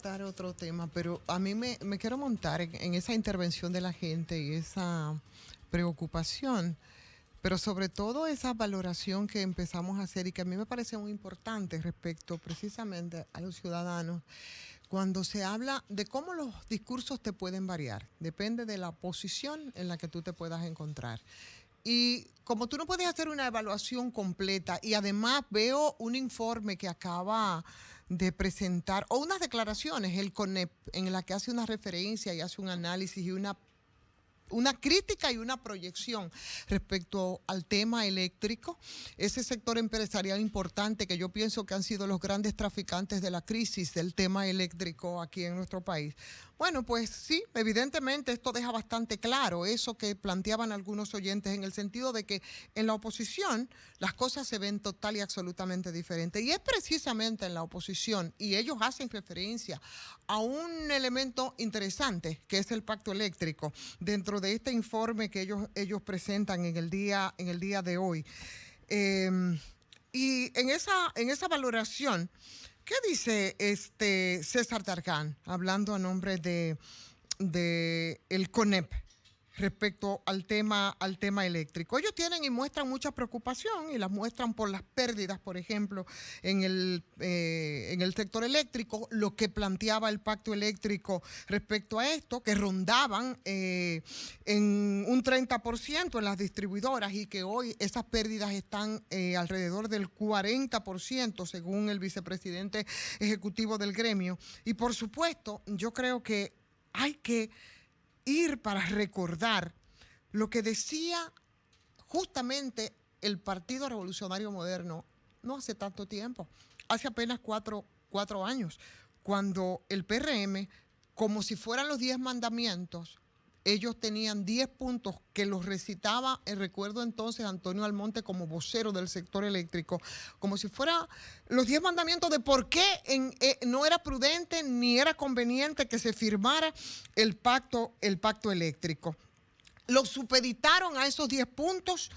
tratar otro tema, pero a mí me quiero montar en esa intervención de la gente y esa preocupación, pero sobre todo esa valoración que empezamos a hacer y que a mí me parece muy importante respecto precisamente a los ciudadanos, cuando se habla de cómo los discursos te pueden variar, depende de la posición en la que tú te puedas encontrar. Y como tú no puedes hacer una evaluación completa y además veo un informe que acaba de presentar, o unas declaraciones, el CONEP, en la que hace una referencia y hace un análisis y una crítica y una proyección respecto al tema eléctrico, ese sector empresarial importante que yo pienso que han sido los grandes traficantes de la crisis del tema eléctrico aquí en nuestro país. Bueno, pues sí, evidentemente esto deja bastante claro eso que planteaban algunos oyentes en el sentido de que en la oposición las cosas se ven total y absolutamente diferentes. Y es precisamente en la oposición, y ellos hacen referencia a un elemento interesante que es el pacto eléctrico dentro de este informe que ellos presentan en el día de hoy. Y en esa valoración, ¿qué dice César Tarcán, hablando a nombre de el CONEP respecto al tema eléctrico? Ellos tienen y muestran mucha preocupación y las muestran por las pérdidas, por ejemplo, en el sector eléctrico, lo que planteaba el pacto eléctrico respecto a esto, que rondaban en un 30% en las distribuidoras y que hoy esas pérdidas están alrededor del 40%, según el vicepresidente ejecutivo del gremio. Y por supuesto, yo creo que hay que ir para recordar lo que decía justamente el Partido Revolucionario Moderno no hace tanto tiempo, hace apenas cuatro años, cuando el PRM, como si fueran los 10 mandamientos, ellos tenían 10 puntos que los recitaba, recuerdo entonces Antonio Almonte como vocero del sector eléctrico, como si fuera los 10 mandamientos de por qué no era prudente ni era conveniente que se firmara el pacto eléctrico. Los supeditaron a esos 10 puntos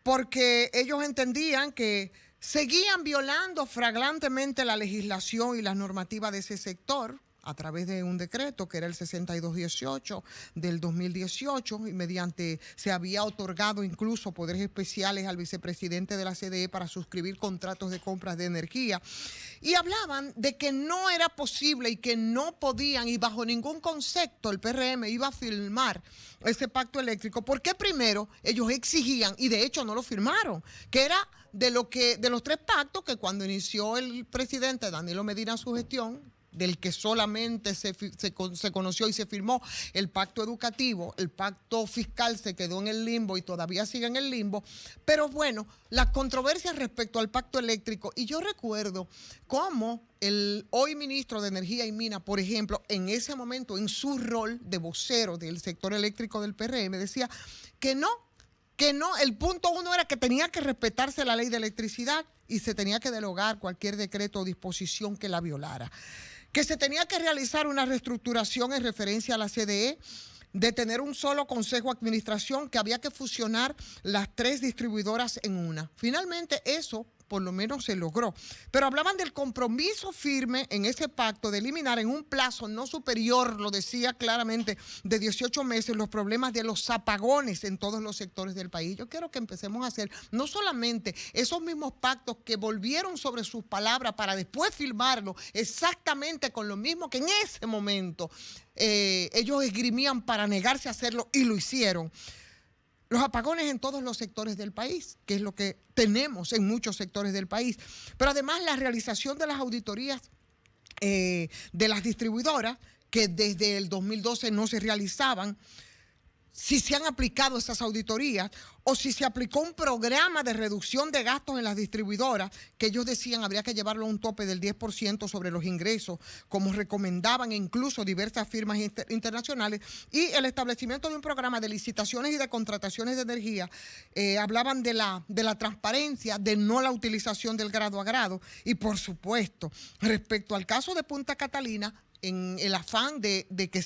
porque ellos entendían que seguían violando flagrantemente la legislación y las normativas de ese sector, a través de un decreto que era el 6218 del 2018 y mediante se había otorgado incluso poderes especiales al vicepresidente de la CDE para suscribir contratos de compras de energía. Y hablaban de que no era posible y que no podían y bajo ningún concepto el PRM iba a firmar ese pacto eléctrico, porque primero ellos exigían, y de hecho no lo firmaron, que era de los 3 pactos que cuando inició el presidente Danilo Medina su gestión, del que solamente se conoció y se firmó el pacto educativo, el pacto fiscal se quedó en el limbo y todavía sigue en el limbo, pero bueno, las controversias respecto al pacto eléctrico, y yo recuerdo cómo el hoy ministro de Energía y Minas, por ejemplo, en ese momento, en su rol de vocero del sector eléctrico del PRM, decía que no, el punto 1 era que tenía que respetarse la ley de electricidad y se tenía que derogar cualquier decreto o disposición que la violara, que se tenía que realizar una reestructuración en referencia a la CDE, de tener un solo consejo de administración, que había que fusionar las 3 distribuidoras en una. Finalmente eso por lo menos se logró. Pero hablaban del compromiso firme en ese pacto de eliminar en un plazo no superior, lo decía claramente, de 18 meses, los problemas de los apagones en todos los sectores del país. Yo quiero que empecemos a hacer no solamente esos mismos pactos que volvieron sobre sus palabras para después firmarlo exactamente con lo mismo que en ese momento ellos esgrimían para negarse a hacerlo y lo hicieron. Los apagones en todos los sectores del país, que es lo que tenemos en muchos sectores del país. Pero además la realización de las auditorías de las distribuidoras, que desde el 2012 no se realizaban, si se han aplicado esas auditorías o si se aplicó un programa de reducción de gastos en las distribuidoras, que ellos decían habría que llevarlo a un tope del 10% sobre los ingresos, como recomendaban incluso diversas firmas internacionales, y el establecimiento de un programa de licitaciones y de contrataciones de energía. Hablaban de la transparencia, de no la utilización del grado a grado, y por supuesto, respecto al caso de Punta Catalina, en el afán de que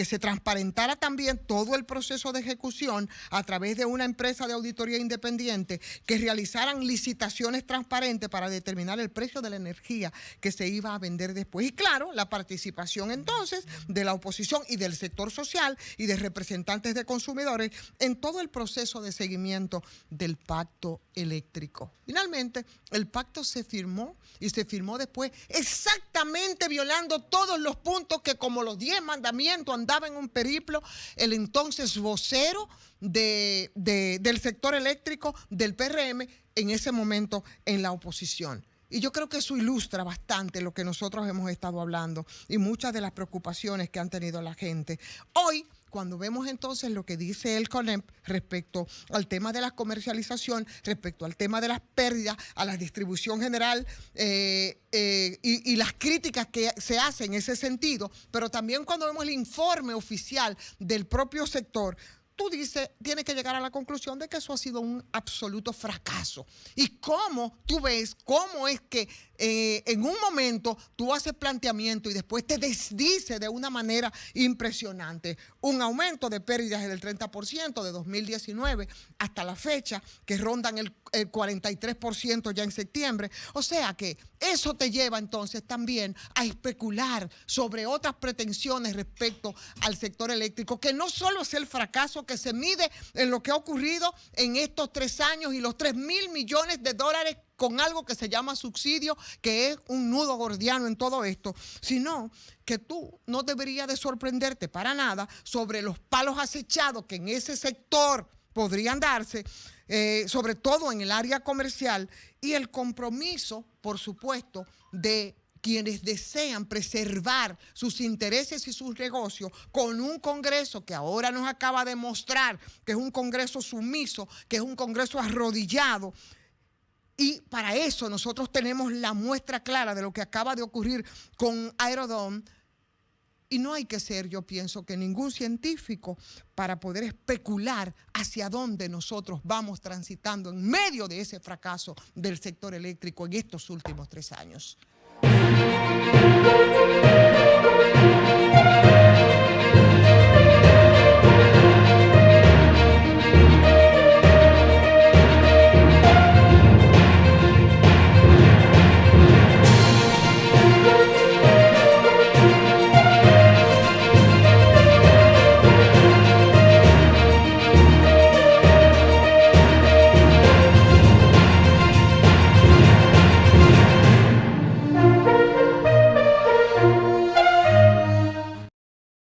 se transparentara también todo el proceso de ejecución a través de una empresa de auditoría independiente, que realizaran licitaciones transparentes para determinar el precio de la energía que se iba a vender después. Y claro, la participación entonces de la oposición y del sector social y de representantes de consumidores en todo el proceso de seguimiento del pacto eléctrico. Finalmente, el pacto se firmó y se firmó después exactamente violando todos los puntos que, como los 10 mandamientos, andaba en un periplo el entonces vocero del sector eléctrico del PRM en ese momento en la oposición. Y yo creo que eso ilustra bastante lo que nosotros hemos estado hablando y muchas de las preocupaciones que han tenido la gente. Hoy, cuando vemos entonces lo que dice el CONEP respecto al tema de la comercialización, respecto al tema de las pérdidas, a la distribución general y las críticas que se hacen en ese sentido, pero también cuando vemos el informe oficial del propio sector, tú dices, tienes que llegar a la conclusión de que eso ha sido un absoluto fracaso. Y cómo tú ves, cómo es que en un momento tú haces planteamiento y después te desdice de una manera impresionante. Un aumento de pérdidas del 30% de 2019 hasta la fecha, que rondan el 43% ya en septiembre. O sea que eso te lleva entonces también a especular sobre otras pretensiones respecto al sector eléctrico, que no solo es el fracaso que se mide en lo que ha ocurrido en estos 3 años y los 3.000 millones de dólares con algo que se llama subsidio, que es un nudo gordiano en todo esto, sino que tú no deberías de sorprenderte para nada sobre los palos acechados que en ese sector podrían darse, sobre todo en el área comercial, y el compromiso, por supuesto, de quienes desean preservar sus intereses y sus negocios con un Congreso que ahora nos acaba de mostrar que es un Congreso sumiso, que es un Congreso arrodillado. Y para eso nosotros tenemos la muestra clara de lo que acaba de ocurrir con Aerodón. Y no hay que ser, yo pienso, que ningún científico para poder especular hacia dónde nosotros vamos transitando en medio de ese fracaso del sector eléctrico en estos últimos 3 años.